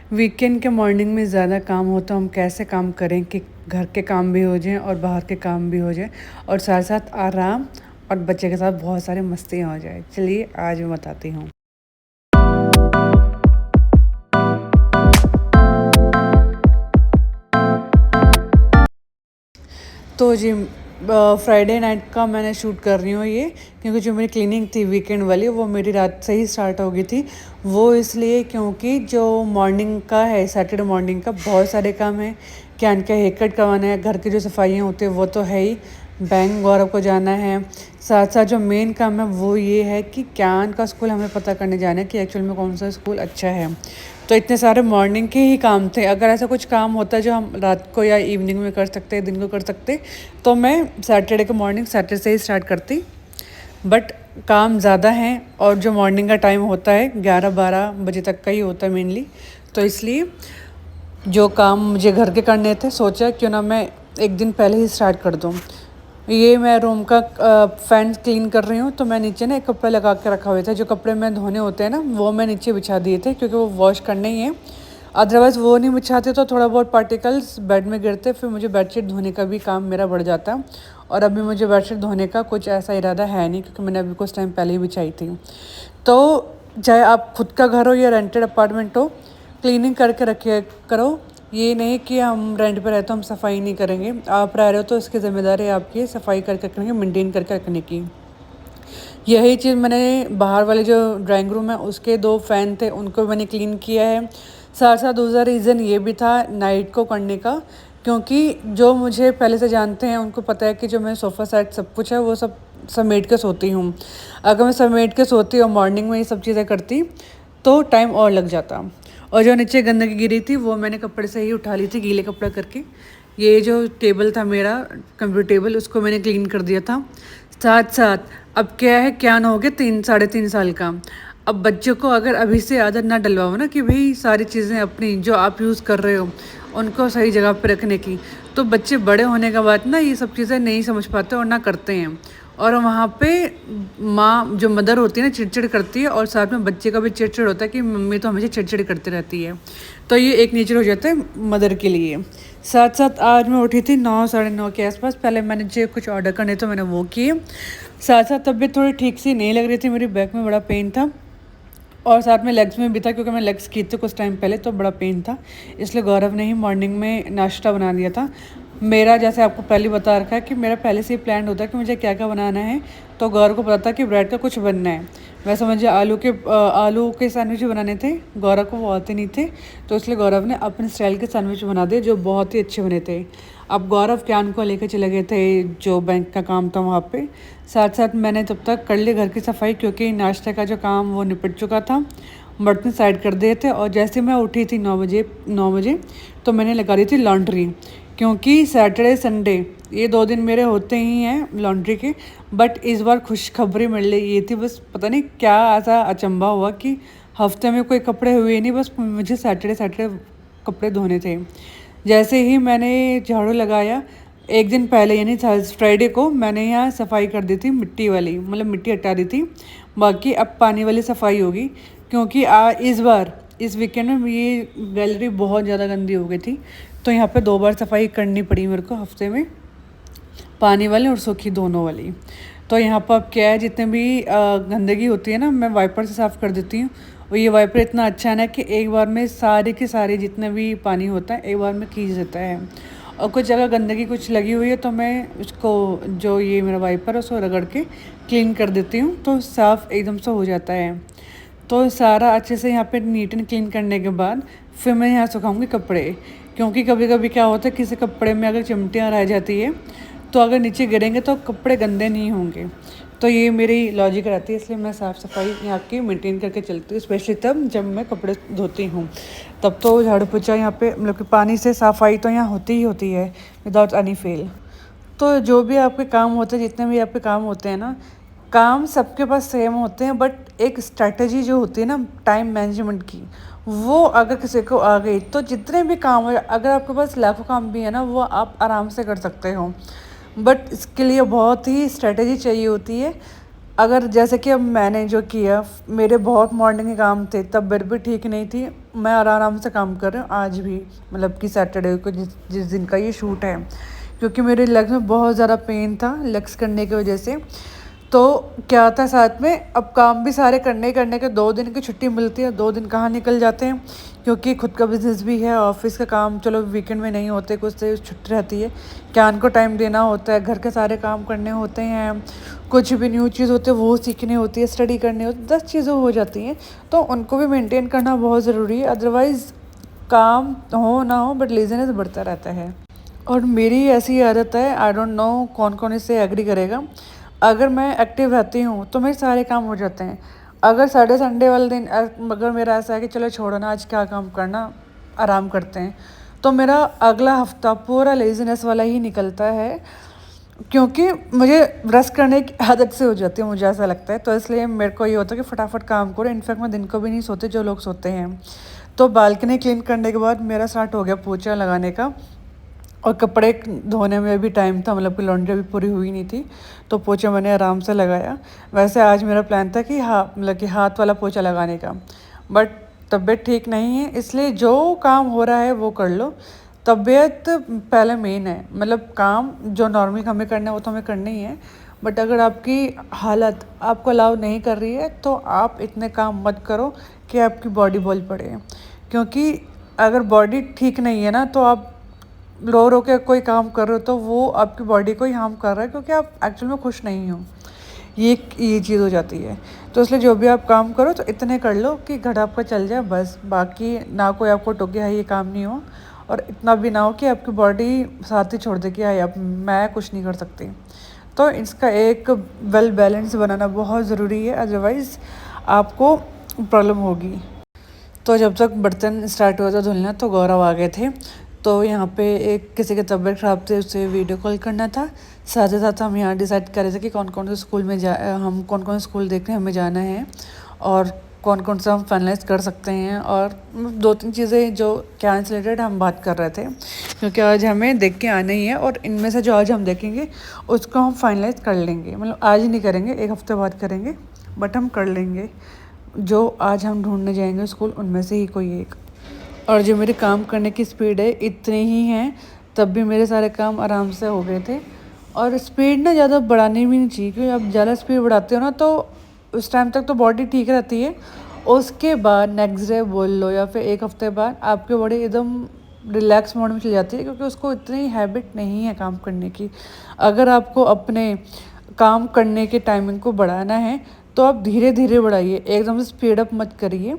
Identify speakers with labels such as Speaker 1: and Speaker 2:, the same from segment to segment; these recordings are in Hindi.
Speaker 1: वीकेंड के मॉर्निंग में ज़्यादा काम होता है, हम कैसे काम करें कि घर के काम भी हो जाएं और बाहर के काम भी हो जाएं और साथ साथ आराम और बच्चे के साथ बहुत सारे मस्तियाँ हो जाए। चलिए आज मैं बताती हूँ। तो जी फ्राइडे नाइट का मैंने शूट कर रही हूँ ये, क्योंकि जो मेरी क्लिनिक थी वीकेंड वाली वो मेरी रात से ही स्टार्ट हो गई थी। वो इसलिए क्योंकि जो मॉर्निंग का है, सैटरडे मॉर्निंग का बहुत सारे काम है। कैन का हेयर कट करवाना है, घर की जो सफाइयाँ होती है वो तो है ही, बैंक गौरव को जाना है। साथ साथ जो मेन काम है वो ये है कि कैन का स्कूल हमें पता करने जाना है कि एक्चुअल में कौन सा स्कूल अच्छा है। तो इतने सारे मॉर्निंग के ही काम थे। अगर ऐसा कुछ काम होता जो हम रात को या इवनिंग में कर सकते, दिन को कर सकते, तो मैं सैटरडे को मॉर्निंग सैटरडे से ही स्टार्ट करती। बट काम ज़्यादा हैं और जो मॉर्निंग का टाइम होता है 11-12 बजे तक का ही होता है मेनली। तो इसलिए जो काम मुझे घर के करने थे सोचा क्यों ना मैं एक दिन पहले ही स्टार्ट कर दूँ। ये मैं रूम का फ़ैन क्लीन कर रही हूँ, तो मैं नीचे ना एक कपड़ा लगा के रखा हुआ था। जो कपड़े मैं धोने होते हैं ना वो मैं नीचे बिछा दिए थे, क्योंकि वो वॉश करने ही है। अदरवाइज़ वो नहीं बिछाते तो थोड़ा बहुत पार्टिकल्स बेड में गिरते, फिर मुझे बेडशीट धोने का भी काम मेरा बढ़ जाता। और अभी मुझे बेडशीट धोने का कुछ ऐसा इरादा है नहीं, क्योंकि मैंने अभी कुछ टाइम पहले ही बिछाई थी। तो चाहे आप खुद का घर हो या रेंटेड अपार्टमेंट हो, क्लीनिंग करके रखिए करो। ये नहीं कि हम रेंट पे रहते हो हम सफाई नहीं करेंगे। आप रह रहे हो तो इसकी ज़िम्मेदारी आपकी सफाई करके रखने की, मेंटेन करके रखने की। यही चीज़ मैंने बाहर वाले जो ड्राइंग रूम है उसके 2 फ़ैन थे उनको मैंने क्लीन किया है। साथ साथ दूसरा रीज़न ये भी था नाइट को करने का, क्योंकि जो मुझे पहले से जानते हैं उनको पता है कि जो मैं सोफ़ा सेट सब कुछ है वो सब समेट के सोती हूँ। अगर मैं समेट के सोती और मॉर्निंग में ये सब चीज़ें करती तो टाइम और लग जाता। और जो नीचे गंदगी गिरी थी वो मैंने कपड़े से ही उठा ली थी, गीले कपड़ा करके। ये जो टेबल था मेरा कंप्यूटर टेबल, उसको मैंने क्लीन कर दिया था। साथ साथ अब क्या है, क्या ना हो गया 3-3.5 साल का। अब बच्चों को अगर अभी से आदत ना डलवाओ ना कि भाई सारी चीज़ें अपनी जो आप यूज़ कर रहे हो उनको सही जगह पे रखने की, तो बच्चे बड़े होने के बाद ना ये सब चीज़ें नहीं समझ पाते और ना करते हैं। और वहाँ पे माँ जो मदर होती है ना चिड़चिड़ करती है, और साथ में बच्चे का भी चिड़चिड़ होता है कि मम्मी तो हमेशा चिड़चिड़ करती रहती है। तो ये एक नेचर हो जाता है मदर के लिए। साथ साथ आज मैं उठी थी 9-9:30 के आसपास। पहले मैंने जो कुछ ऑर्डर करने तो मैंने वो किए। साथ साथ तबीयत थोड़ी ठीक सी नहीं लग रही थी, मेरी बैक में बड़ा पेन था और साथ में लेग्स में भी था, क्योंकि मैं लेग्स की थी कुछ टाइम पहले तो बड़ा पेन था। इसलिए गौरव ने ही मॉर्निंग में नाश्ता बना दिया था। मेरा जैसे आपको पहले बता रखा है कि मेरा पहले से ही प्लान होता है कि मुझे क्या क्या बनाना है। तो गौरव को पता था कि ब्रेड का कुछ बनना है। वैसे मुझे आलू के सैंडविच बनाने थे, गौरव को वो आते नहीं थे, तो इसलिए गौरव ने अपने स्टाइल के सैंडविच बना दिए जो बहुत ही अच्छे बने थे। अब गौरव कैन को लेकर चले गए थे जो बैंक का काम था वहाँ पे। साथ साथ मैंने तब तक कर ली घर की सफाई, क्योंकि नाश्ते का जो काम वो निपट चुका था, बर्तन साइड कर दिए थे। और जैसे मैं उठी थी 9 बजे तो मैंने लगा दी थी लॉन्ड्री, क्योंकि सैटरडे संडे ये 2 दिन मेरे होते ही हैं लॉन्ड्री के। बट इस बार खुशखबरी मिल रही ये थी, बस पता नहीं क्या ऐसा अचंभा हुआ कि हफ्ते में कोई कपड़े हुए नहीं, बस मुझे सैटरडे कपड़े धोने थे। जैसे ही मैंने झाड़ू लगाया एक दिन पहले यानी फ्राइडे को मैंने यहाँ सफाई कर दी थी मिट्टी वाली, मतलब मिट्टी हटा दी थी। बाकी अब पानी वाली सफाई होगी, क्योंकि इस बार इस वीकेंड में ये गैलरी बहुत ज़्यादा गंदी हो गई थी, तो यहाँ पे 2 बार सफाई करनी पड़ी मेरे को हफ्ते में, पानी वाली और सूखी दोनों वाली। तो यहाँ पर अब क्या है, जितने भी गंदगी होती है ना मैं वाइपर से साफ़ कर देती हूँ। और ये वाइपर इतना अच्छा है ना कि एक बार में सारे के सारे जितने भी पानी होता है एक बार में खींच देता है। और कुछ जगह गंदगी कुछ लगी हुई है तो मैं उसको जो ये मेरा वाइपर है उसको रगड़ के क्लीन कर देती हूँ, तो साफ़ एकदम से हो जाता है। तो सारा अच्छे से यहाँ पे नीट एंड क्लीन करने के बाद फिर मैं यहाँ सुखाऊंगी कपड़े, क्योंकि कभी कभी क्या होता है किसी कपड़े में अगर चिमटियाँ रह जाती है तो अगर नीचे गिरेंगे तो कपड़े गंदे नहीं होंगे। तो ये मेरी लॉजिक रहती है, इसलिए मैं साफ़ सफाई यहाँ की मेंटेन करके चलती हूँ, स्पेशली तब जब मैं कपड़े धोती हूँ। तब तो झाड़ू पोछा यहाँ पे मतलब कि पानी से सफाई तो यहाँ होती ही होती है विदाउट एनी फेल। तो जो भी आपके काम होते हैं, जितने भी आपके काम होते हैं ना, काम सबके पास सेम होते हैं, बट एक स्ट्रैटेजी जो होती है ना टाइम मैनेजमेंट की, वो अगर किसी को आ गई तो जितने भी काम हो, अगर आपके पास लाखों काम भी है ना वो आप आराम से कर सकते हो। बट इसके लिए बहुत ही स्ट्रैटेजी चाहिए होती है। अगर जैसे कि अब मैंने जो किया, मेरे बहुत मॉर्निंग के काम थे, तबीयत भी ठीक नहीं थी, मैं आराम से काम कर रही हूँ आज भी, मतलब कि सैटरडे को जिस जिस दिन का ये शूट है, क्योंकि मेरे लेग्स में बहुत ज़्यादा पेन था लेग्स करने की वजह से। तो क्या था साथ में, अब काम भी सारे करने के 2 दिन की छुट्टी मिलती है, 2 दिन कहाँ निकल जाते हैं, क्योंकि खुद का बिजनेस भी है, ऑफिस का काम चलो वीकेंड में नहीं होते, कुछ से छुट्टी रहती है, ज्ञान को टाइम देना होता है, घर के सारे काम करने होते हैं, कुछ भी न्यू चीज़ होती है वो सीखनी होती है, स्टडी करनी होती है, 10 चीज़ें हो जाती हैं, तो उनको भी मेंटेन करना बहुत ज़रूरी है। अदरवाइज़ काम हो ना हो बट लेजीनेस बढ़ता रहता है। और मेरी ऐसी आदत है, आई डोंट नो कौन कौन इससे एग्री करेगा, अगर मैं एक्टिव रहती हूँ तो मेरे सारे काम हो जाते हैं। अगर सैटरडे संडे वाले दिन अगर मेरा ऐसा है कि चलो छोड़ो ना, आज क्या काम करना, आराम करते हैं, तो मेरा अगला हफ्ता पूरा लेजीनेस वाला ही निकलता है, क्योंकि मुझे रेस्ट करने की आदत से हो जाती है, मुझे ऐसा लगता है। तो इसलिए मेरे को ये होता है कि फटाफट काम करो। इनफैक्ट मैं दिन को भी नहीं सोती जो लोग सोते हैं। तो बालकनी क्लीन करने के बाद मेरा स्टार्ट हो गया पोछा लगाने का, और कपड़े धोने में भी टाइम था, मतलब कि लॉन्ड्री भी पूरी हुई नहीं थी, तो पोछा मैंने आराम से लगाया। वैसे आज मेरा प्लान था कि मतलब कि हाथ वाला पोछा लगाने का, बट तबीयत ठीक नहीं है, इसलिए जो काम हो रहा है वो कर लो। तबीयत पहले मेन है, मतलब काम जो नॉर्मल हमें करना है वो तो हमें करना ही है, बट अगर आपकी हालत आपको अलाउ नहीं कर रही है तो आप इतने काम मत करो कि आपकी बॉडी बोल पड़े, क्योंकि अगर बॉडी ठीक नहीं है ना, तो आप रो रो के कोई काम कर रहे हो तो वो आपकी बॉडी को ही हार्म कर रहा है, क्योंकि आप एक्चुअल में खुश नहीं हो। ये चीज़ हो जाती है। तो इसलिए जो भी आप काम करो तो इतने कर लो कि घर आपका चल जाए बस, बाकी ना कोई आपको टोके है ये काम नहीं हो, और इतना भी ना हो कि आपकी बॉडी साथ ही छोड़ दे कि हाय अब मैं कुछ नहीं कर सकती। तो इसका एक वेल बैलेंस बनाना बहुत ज़रूरी है, अदरवाइज़ आपको प्रॉब्लम होगी। तो जब तक बर्तन स्टार्ट हुआ था धुलना, तो गौरव आ गए थे, तो यहाँ पे एक किसी की तबीयत ख़राब थी, उससे वीडियो कॉल करना था। साथ ही साथ हम यहाँ डिसाइड कर रहे थे कि कौन कौन से स्कूल में हम कौन कौन से स्कूल देखने हमें जाना है, और कौन कौन सा हम फाइनलाइज कर सकते हैं, और 2-3 चीज़ें जो कैंस रिलेटेड हम बात कर रहे थे, क्योंकि आज हमें देख के आना ही है, और इनमें से जो आज हम देखेंगे उसको हम फाइनलाइज कर लेंगे, मतलब आज ही नहीं करेंगे, एक हफ्ते बाद करेंगे, बट हम कर लेंगे। जो आज हम ढूंढने जाएंगे स्कूल, उनमें से ही कोई एक। और जो मेरे काम करने की स्पीड है इतनी ही है, तब भी मेरे सारे काम आराम से हो गए थे। और स्पीड ना ज़्यादा बढ़ानी भी नहीं चाहिए, क्योंकि आप ज़्यादा स्पीड बढ़ाते हो ना, तो उस टाइम तक तो बॉडी ठीक रहती है, उसके बाद नेक्स्ट डे बोल लो या फिर एक हफ्ते बाद आपकी बॉडी एकदम रिलैक्स मोड में चली जाती है, क्योंकि उसको इतनी हैबिट नहीं है काम करने की। अगर आपको अपने काम करने के टाइमिंग को बढ़ाना है तो आप धीरे धीरे बढ़ाइए, एकदम से स्पीड अप मत करिए,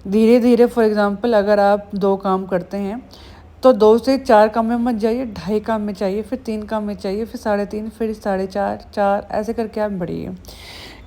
Speaker 1: धीरे धीरे। फॉर एग्जांपल अगर आप 2 काम करते हैं तो 2 से 4 काम में मत जाइए, 2.5 काम में चाहिए, फिर 3 काम में चाहिए, फिर 3.5, फिर 4.5, 4 ऐसे करके आप बढ़िए,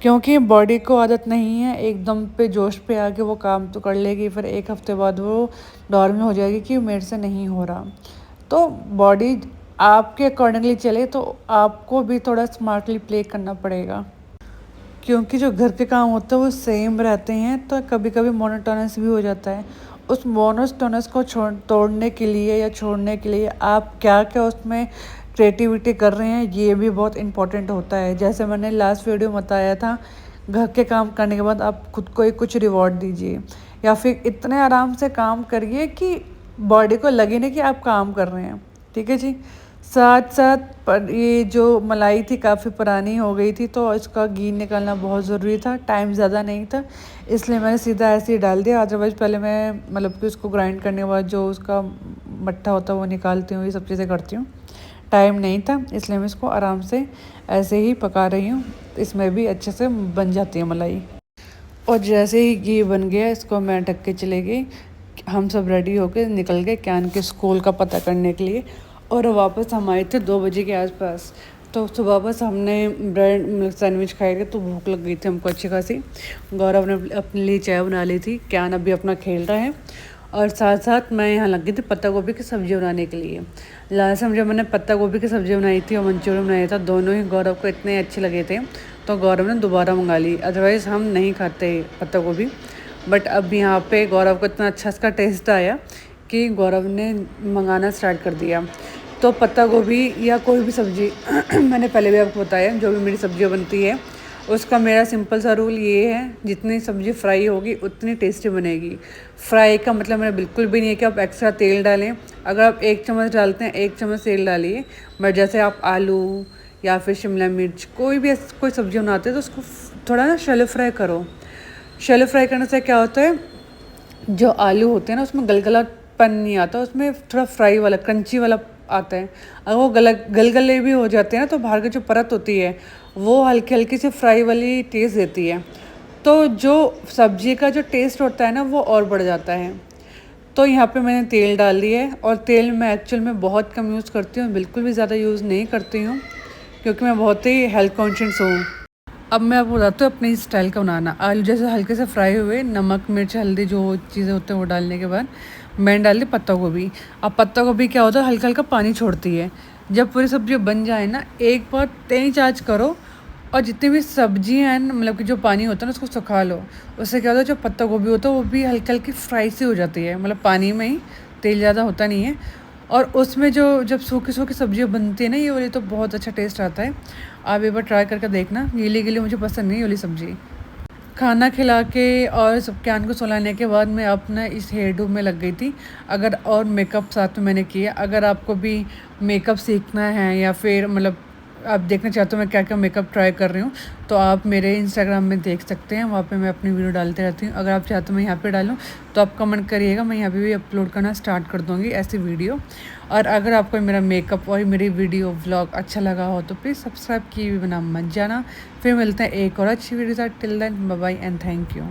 Speaker 1: क्योंकि बॉडी को आदत नहीं है एकदम पे जोश पे आके वो काम तो कर लेगी, फिर एक हफ्ते बाद वो नॉर्मल हो जाएगी कि मेरे से नहीं हो रहा। तो बॉडी आपके अकॉर्डिंगली चले तो आपको भी थोड़ा स्मार्टली प्ले करना पड़ेगा, क्योंकि जो घर के काम होते हैं वो सेम रहते हैं, तो कभी कभी मोनोटोनस भी हो जाता है। उस मोनोटोनस को तोड़ने के लिए या छोड़ने के लिए आप क्या क्या उसमें क्रिएटिविटी कर रहे हैं, ये भी बहुत इंपॉर्टेंट होता है। जैसे मैंने लास्ट वीडियो में बताया था, घर के काम करने के बाद आप खुद को ही कुछ रिवॉर्ड दीजिए, या फिर इतने आराम से काम करिए कि बॉडी को लगे नहीं कि आप काम कर रहे हैं। ठीक है जी। साथ साथ पर ये जो मलाई थी काफ़ी पुरानी हो गई थी, तो इसका घी निकालना बहुत ज़रूरी था, टाइम ज़्यादा नहीं था, इसलिए मैंने सीधा ऐसे ही डाल दिया। अदरवाइज़ पहले मैं मतलब कि उसको ग्राइंड करने के बाद जो उसका मट्ठा होता है वो निकालती हूँ, ये सब चीज़ें करती हूँ, टाइम नहीं था, इसलिए मैं इसको आराम से ऐसे ही पका रही हूँ। इसमें भी अच्छे से बन जाती है मलाई। और जैसे ही घी बन गया, इसको मैं ढक के चले गई। हम सब रेडी होके निकल गए कैन के स्कूल का पता करने के लिए, और वापस हम आए थे 2 बजे के आसपास। तो सुबह बस हमने ब्रेड सैंडविच खाए थे, तो भूख लग गई थी हमको अच्छी खासी। गौरव ने अपने लिए चाय बना ली थी, कैन अभी अपना खेल रहा है, और साथ साथ मैं यहाँ लग गई थी पत्ता गोभी की सब्ज़ी बनाने के लिए। लास्ट टाइम जब मैंने पत्ता गोभी की सब्ज़ी बनाई थी और मंचूरियन बनाया था, दोनों ही गौरव को इतने अच्छे लगे थे, तो गौरव ने दोबारा मंगा ली। अदरवाइज़ हम नहीं खाते पत्ता गोभी, बट अब यहाँ पे गौरव को इतना अच्छा इसका टेस्ट आया कि गौरव ने मंगाना स्टार्ट कर दिया। तो पत्ता गोभी या कोई भी सब्ज़ी मैंने पहले भी आपको बताया, जो भी मेरी सब्जियाँ बनती है उसका मेरा सिंपल सा रूल ये है, जितनी सब्ज़ी फ्राई होगी उतनी टेस्टी बनेगी। फ्राई का मतलब मेरा बिल्कुल भी नहीं है कि आप एक्स्ट्रा तेल डालें। अगर आप 1 चम्मच डालते हैं 1 चम्मच तेल डालिए, बट जैसे आप आलू या फिर शिमला मिर्च कोई भी कोई सब्ज़ी बनाते हैं तो उसको थोड़ा ना शैलो फ्राई करो। शैलो फ्राई करने से क्या होता है, जो आलू होते हैं ना उसमें गलगलापन नहीं आता, उसमें थोड़ा फ्राई वाला क्रंची वाला आता है। अगर वो गलगले भी हो जाते हैं ना तो बाहर की जो परत होती है वो हल्की हल्की सी फ्राई वाली टेस्ट देती है, तो जो सब्जी का जो टेस्ट होता है ना वो और बढ़ जाता है। तो यहाँ पे मैंने तेल डाल दिया है, और तेल मैं एक्चुअल में बहुत कम यूज़ करती हूँ, बिल्कुल भी ज़्यादा यूज़ नहीं करती हूँ, क्योंकि मैं बहुत ही हेल्थ कॉन्शियस हूँ। अब मैं आपको बताती हूँ अपनी स्टाइल का बनाना। आलू जैसे हल्के से फ्राई हुए, नमक मिर्च हल्दी जो चीज़ें होते हैं वो डालने के बाद मैंने डाल दी पत्ता गोभी। अब पत्ता गोभी क्या होता है, हल्का हल्का पानी छोड़ती है। जब पूरी सब्जी बन जाए ना, एक बार तेज आँच करो, और जितनी भी सब्जियाँ हैं मतलब कि जो पानी होता है ना उसको सुखा लो। उससे क्या होता है, जो पत्ता गोभी होता है वो भी हल्की हल्की फ्राई सी हो जाती है, मतलब पानी में ही, तेल ज़्यादा होता नहीं है। और उसमें जो जब सूखी सूखी सब्जियाँ बनती है ना ये वाली, तो बहुत अच्छा टेस्ट आता है। आप एक बार ट्राई करके देखना। गीली गीली मुझे पसंद नहीं ये वाली सब्ज़ी। खाना खिला के और सब कैन को सुलाने के बाद मैं अपना इस हेयर डू में लग गई थी। अगर और मेकअप साथ में मैंने किया। अगर आपको भी मेकअप सीखना है या फिर मतलब आप देखना चाहते हो मैं क्या क्या मेकअप ट्राई कर रही हूँ, तो आप मेरे इंस्टाग्राम में देख सकते हैं, वहाँ पे मैं अपनी वीडियो डालते रहती हूँ। अगर आप चाहते हो मैं यहाँ पे डालूँ तो आप कमेंट करिएगा, मैं यहाँ पे भी अपलोड करना स्टार्ट कर दूँगी ऐसी वीडियो। और अगर आपको मेरा मेकअप और मेरी वीडियो व्लॉग अच्छा लगा हो तो प्लीज़ सब्सक्राइब किए बिना मत जाना। फिर मिलते हैं एक और अच्छी वीडियो साथ। Till then bye bye and thank you.